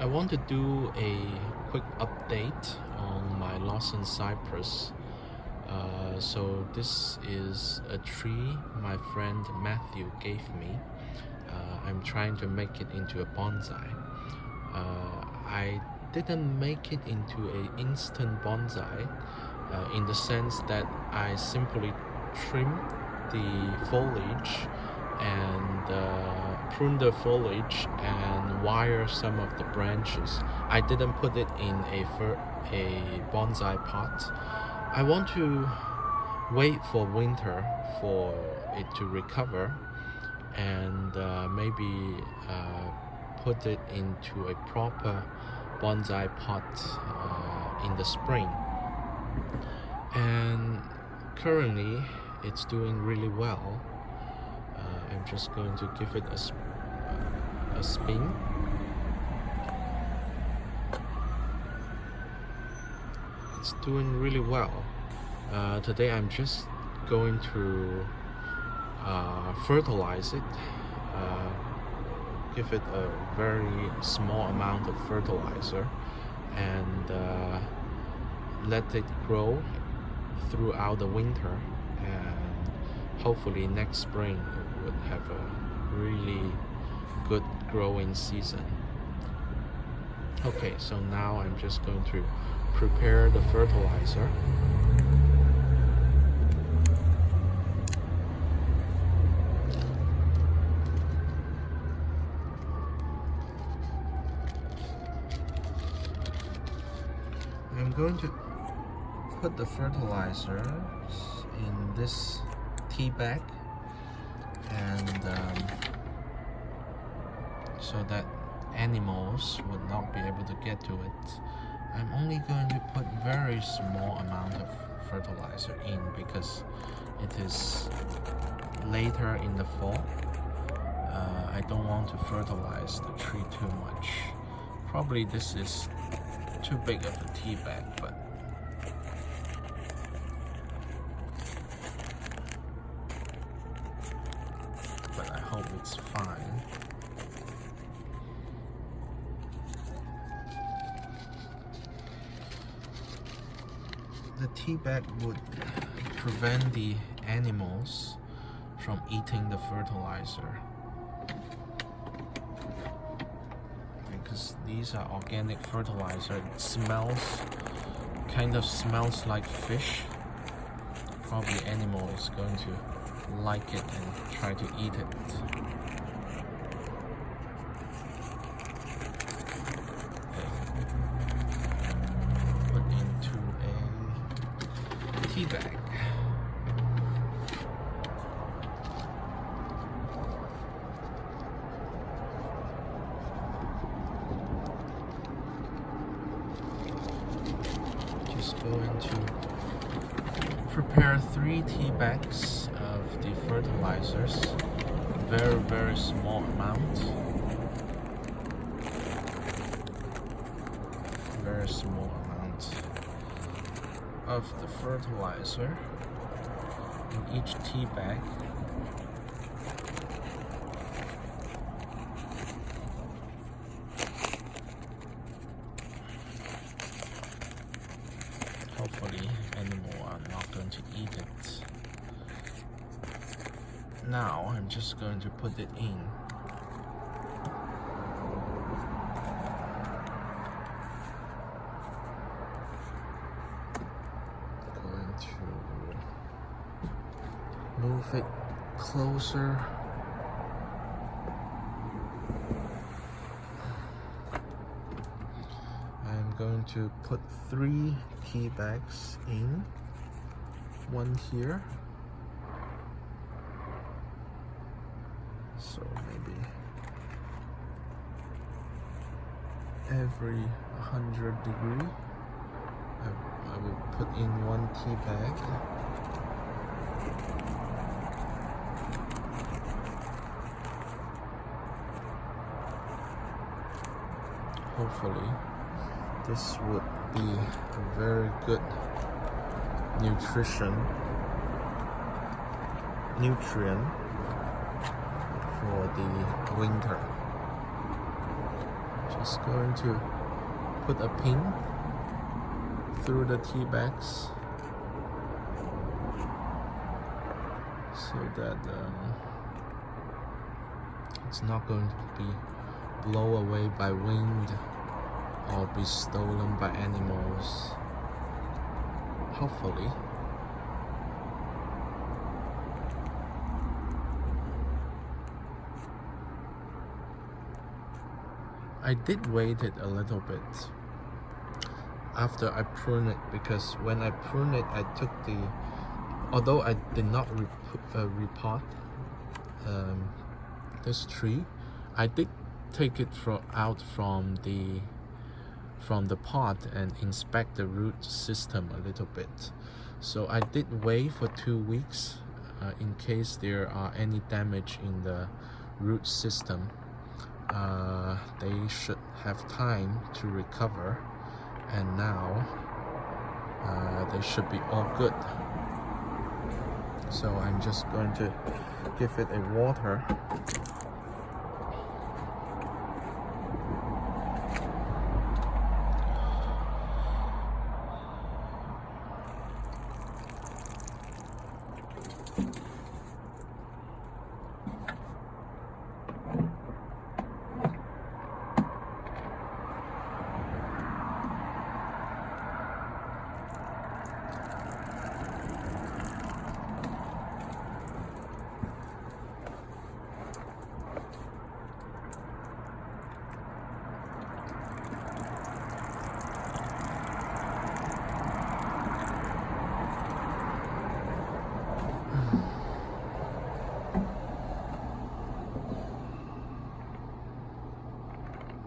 I want to do a quick update on my Lawson cypress. So this is a tree my friend Matthew gave me. I'm trying to make it into a bonsai. I didn't make it into an instant bonsai in the sense that I simply trimmed the foliage and prune the foliage and wire some of the branches. I didn't put it in a bonsai pot. I want to wait for winter for it to recover and maybe put it into a proper bonsai pot in the spring. And currently it's doing really well. I'm just going to give it a spin. It's doing really well. Today I'm just going to fertilize it, give it a very small amount of fertilizer and let it grow throughout the winter, and hopefully next spring it would have a really good growing season. Okay, so now I'm just going to prepare the fertilizer. I'm going to put the fertilizer in this tea bag, and so that animals would not be able to get to it. I'm only going to put very small amount of fertilizer in because it is later in the fall. I don't want to fertilize the tree too much. Probably this is too big of a tea bag, but I hope it's fine. The tea bag would prevent the animals from eating the fertilizer, because these are organic fertilizer. It kind of smells like fish. Probably animal is going to like it and try to eat it. Put into a tea bag. Just going to prepare 3 tea bags of the fertilizers. Very small amount. Very small amount of the fertilizer in each tea bag. Hopefully animals are not going to eat it. Now I'm just going to put it in. Going to move it closer. I'm going to put 3 tea bags in. 1 here. So maybe every 100 degrees I will put in 1 tea bag. Hopefully this would be a very good nutrient for the winter. Just going to put a pin through the tea bags so that it's not going to be blown away by wind or be stolen by animals, hopefully. I did wait it a little bit after I prune it, because when I prune it, I took the, although I did not repot this tree, I did take it out from the pot and inspect the root system a little bit. So I did wait for 2 weeks in case there are any damage in the root system. They should have time to recover, and now they should be all good. So I'm just going to give it a water.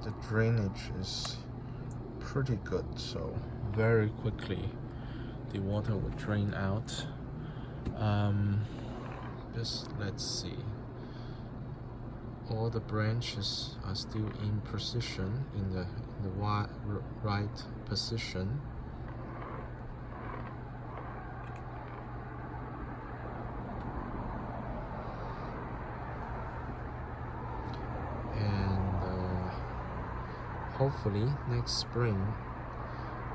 The drainage is pretty good, so very quickly the water will drain out. Just let's see, all the branches are still in position, in the right position. Hopefully next spring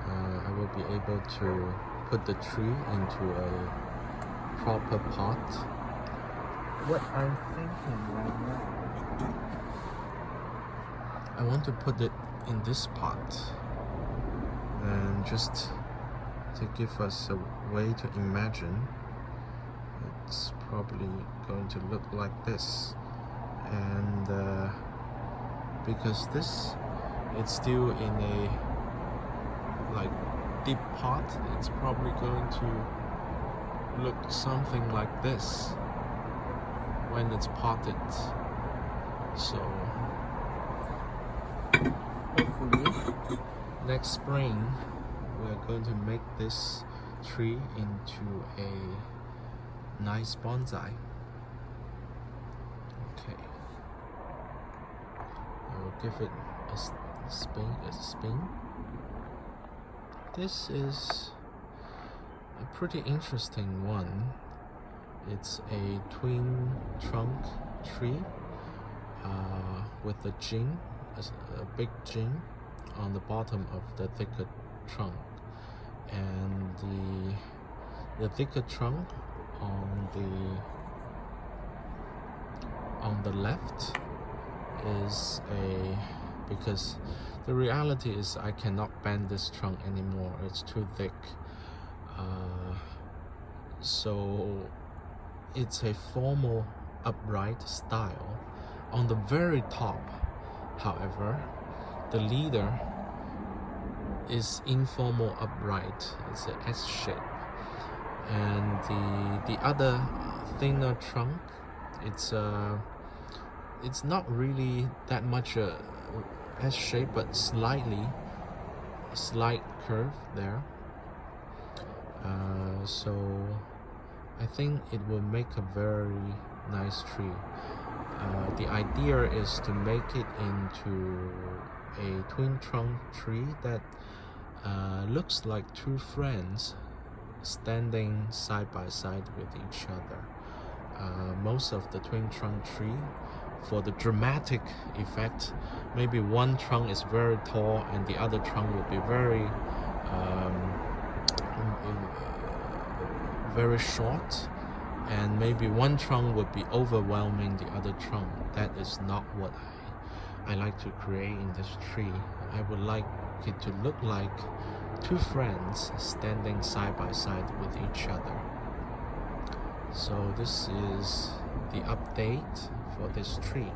I will be able to put the tree into a proper pot. What I'm thinking right now, I want to put it in this pot, and just to give us a way to imagine, it's probably going to look like this. And because this, it's still in a deep pot, it's probably going to look something like this when it's potted. So hopefully next spring we're going to make this tree into a nice bonsai. Okay, I will give it a spin. This is a pretty interesting one. It's a twin trunk tree with a jing, a big jing on the bottom of the thicker trunk, and the thicker trunk on the left is because the reality is I cannot bend this trunk anymore, it's too thick. So it's a formal upright style. On the very top, however, the leader is informal upright. It's an S shape, and the other thinner trunk, it's not really that much a S shape, but slight curve there. So I think it will make a very nice tree. The idea is to make it into a twin trunk tree that looks like two friends standing side by side with each other. Most of the twin trunk tree for the dramatic effect, maybe one trunk is very tall and the other trunk will be very short, and maybe one trunk would be overwhelming the other trunk. That is not what I like to create in this tree. I would like it to look like two friends standing side by side with each other. So this is the update for this tree.